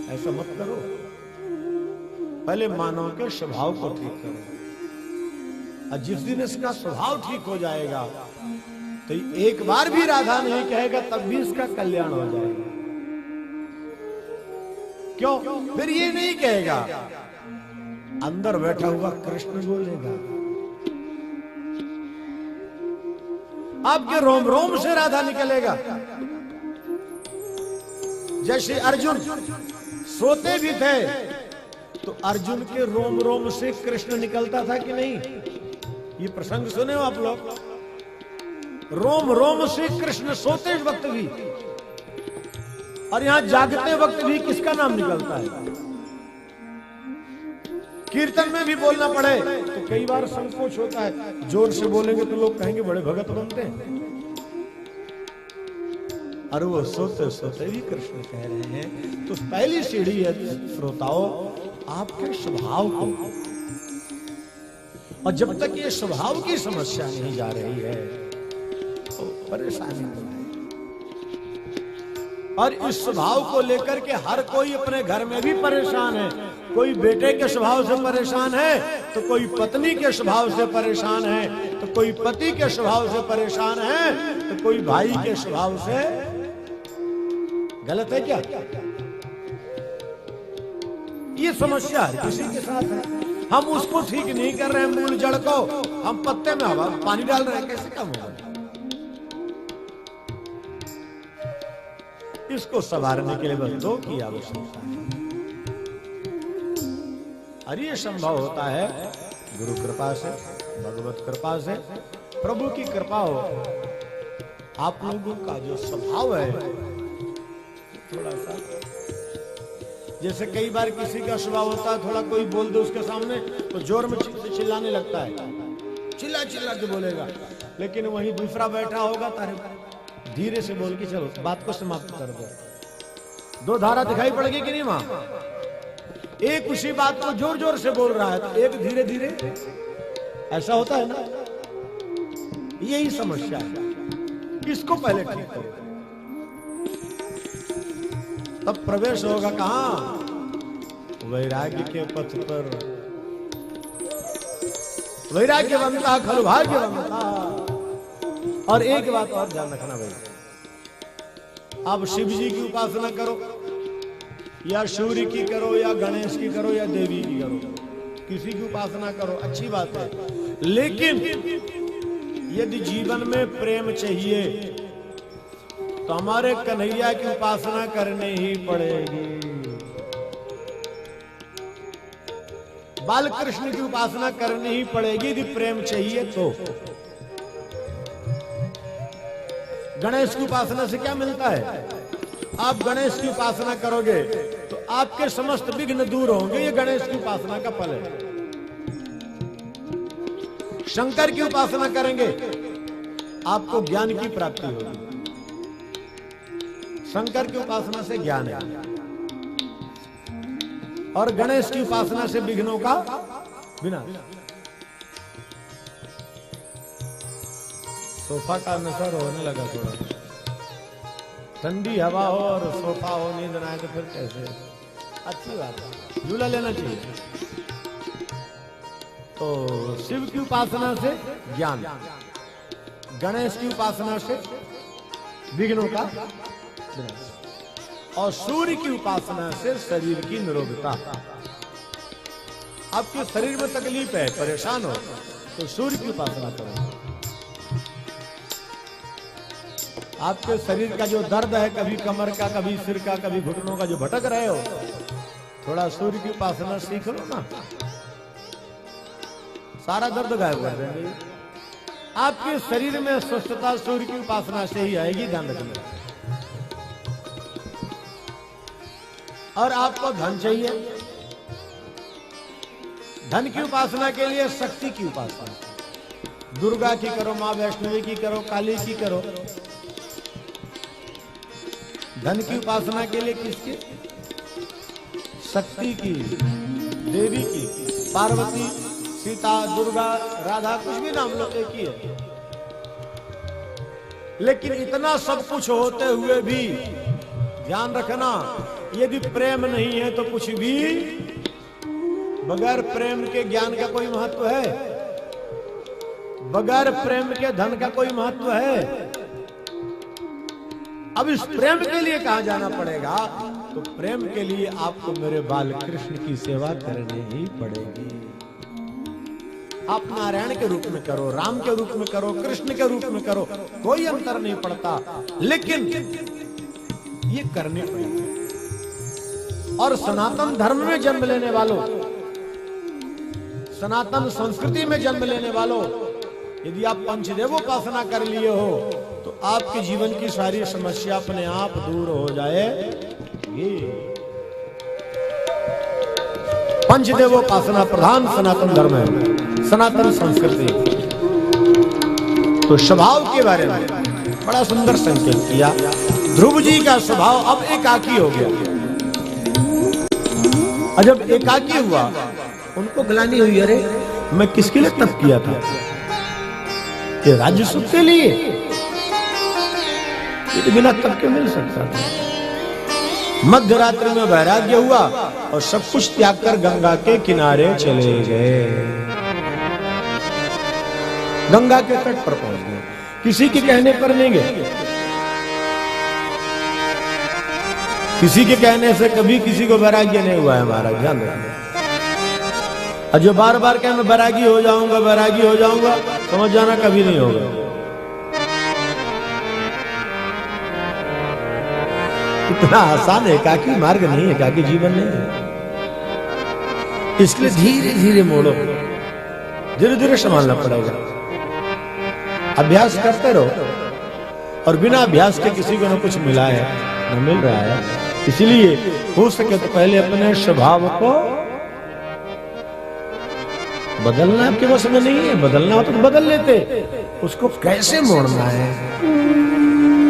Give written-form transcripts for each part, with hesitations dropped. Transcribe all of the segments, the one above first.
ऐसा मत करो, पहले मानव के स्वभाव को ठीक करो, और जिस दिन इसका स्वभाव ठीक हो जाएगा तो एक बार भी राधा नहीं कहेगा, तब भी इसका कल्याण हो जाएगा। क्यों? फिर ये नहीं कहेगा, अंदर बैठा हुआ कृष्ण बोलेगा। आपके रोम रोम से राधा निकलेगा। जैसे अर्जुन सोते भी थे तो अर्जुन के रोम रोम से कृष्ण निकलता था कि नहीं? ये प्रसंग सुने हो आप लोग? रोम रोम से कृष्ण सोते वक्त भी, और यहां जागते वक्त भी किसका नाम निकलता है? कीर्तन में भी बोलना पड़े तो कई बार संकोच होता है, जोर से बोलेंगे तो लोग कहेंगे बड़े भगत बनते हैं, और वो सोते सोते भी कृष्ण कह रहे हैं। तो पहली सीढ़ी है श्रोताओं, आपके स्वभाव को, और जब तक ये स्वभाव की समस्या नहीं जा रही है तो परेशानी तो है। और इस स्वभाव को लेकर के हर कोई अपने घर में भी परेशान है। कोई बेटे के स्वभाव से परेशान है, तो कोई पत्नी के स्वभाव से परेशान है, तो कोई पति के स्वभाव से परेशान है, तो कोई भाई के स्वभाव से। गलत है क्या? ये समस्या है, किसी के साथ है, हम उसको ठीक नहीं कर रहे हैं। मूल जड़ को हम पत्ते में हवा पानी डाल रहे हैं, कैसे कम होगा? इसको संवारने के लिए बस दो की आवश्यकता है, और ये संभव होता है गुरु कृपा से, भगवत कृपा से, प्रभु की कृपा हो। आप लोगों का जो स्वभाव है थोड़ा सा, जैसे कई बार किसी का स्वभाव होता है, थोड़ा कोई बोल दे उसके सामने तो जोर में चिल्लाने लगता है, चिल्ला चिल्ला के बोलेगा। लेकिन वहीं दूसरा बैठा होगा, तारे धीरे से बोल के चलो बात को समाप्त कर दो। दो धारा दिखाई पड़ेगी कि नहीं? वहां एक उसी बात को जोर जोर से बोल रहा है, तो एक धीरे धीरे, ऐसा होता है ना? यही समस्या है, इसको पहले ठीक करो, तब प्रवेश होगा कहां? वैराग्य के पथ पर। वैराग्यवंता खलु भाग्यवंता। और एक बात और ध्यान रखना भाई, आप शिव जी की उपासना करो, या सूर्य की करो, या गणेश की करो, या देवी की करो, किसी की उपासना करो, अच्छी बात है। लेकिन यदि जीवन में प्रेम चाहिए तो हमारे कन्हैया की उपासना करनी ही पड़ेगी। बाल कृष्ण की उपासना करनी ही पड़ेगी यदि प्रेम चाहिए तो। गणेश की उपासना से क्या मिलता है? आप गणेश की उपासना करोगे तो आपके समस्त विघ्न दूर होंगे, ये गणेश की उपासना का फल है। शंकर की उपासना करेंगे आपको ज्ञान की प्राप्ति होगी, शंकर की उपासना से ज्ञान है। और गणेश की उपासना से विघ्नों का विनाश। सोफा का नशा होने लगा थोड़ा, ठंडी हवा हो और सोफा हो, नींद ना आए तो फिर कैसे? अच्छी बात है, झूला लेना चाहिए। तो शिव की उपासना से ज्ञान, गणेश की उपासना से विघ्नों का विनाश, और सूर्य की उपासना से शरीर की निरोधता। आपके शरीर में तकलीफ है, परेशान हो, तो सूर्य की उपासना करो। आपके शरीर का जो दर्द है, कभी कमर का, कभी सिर का, कभी घुटनों का, जो भटक रहे हो, थोड़ा सूर्य की उपासना सीख लो ना, सारा दर्द गायब कर देंगे। आपके शरीर में स्वस्थता सूर्य की उपासना से ही आएगी, ध्यान रखना। और आपको धन चाहिए, धन की उपासना के लिए शक्ति की उपासना, दुर्गा की करो, मां वैष्णवी की करो, काली की करो। धन की उपासना के लिए किसकी? शक्ति की, देवी की, पार्वती, सीता, दुर्गा, राधा, कुछ भी नाम लो, एक ही है। लेकिन इतना सब कुछ होते हुए भी ध्यान रखना, यदि प्रेम नहीं है तो कुछ भी, बगैर प्रेम के ज्ञान का कोई महत्व है? बगैर प्रेम के धन का कोई महत्व है? अब इस प्रेम के लिए कहां जाना पड़ेगा? तो प्रेम के लिए आपको मेरे बाल कृष्ण की सेवा करनी ही पड़ेगी। आप नारायण के रूप में करो, राम के रूप में करो, कृष्ण के रूप में करो, कोई अंतर नहीं पड़ता, लेकिन ये करने पड़ेगी। और सनातन धर्म में जन्म लेने वालों, सनातन संस्कृति में जन्म लेने वालों, यदि आप पंचदेवोपासना कर लिए हो तो आपके जीवन की सारी समस्या अपने आप दूर हो जाएगी। पंचदेवोपासना प्रधान सनातन धर्म है, सनातन संस्कृति। तो स्वभाव के बारे में बड़ा सुंदर संकेत किया। ध्रुव जी का स्वभाव अब एकाकी हो गया। और जब एकाकी हुआ, उनको ग्लानि हुई, अरे मैं किसके लिए तप किया था? ये राज्य सुख के लिए? ये तो बिना तप के मिल सकता था। मध्य रात्रि में वैराग्य हुआ और सब कुछ त्याग कर गंगा के किनारे चले गए, गंगा के तट पर पहुंच गए। किसी के कहने पर नहीं गए, किसी के कहने से कभी किसी को वैराग्य नहीं हुआ है। हमारा ध्यान रखना। और जो बार बार कहे मैं वैरागी हो जाऊंगा, वैरागी हो जाऊंगा, समझ जाना कभी नहीं होगा। इतना आसान एकाकी मार्ग नहीं है, एकाकी जीवन नहीं है। इसलिए धीरे धीरे मोड़ो, धीरे धीरे संभालना पड़ेगा। अभ्यास करते रहो, और बिना अभ्यास के किसी को न कुछ मिला है, न मिल रहा है। इसलिए हो सके तो पहले अपने स्वभाव को बदलना आपके बस में नहीं है। बदलना हो तो बदल लेते, उसको कैसे मोड़ना है?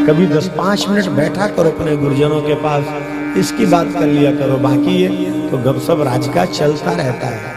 कभी 10-5 मिनट बैठा करो अपने गुरुजनों के पास, इसकी बात कर लिया करो। बाकी ये तो गपशप राज का चलता रहता है।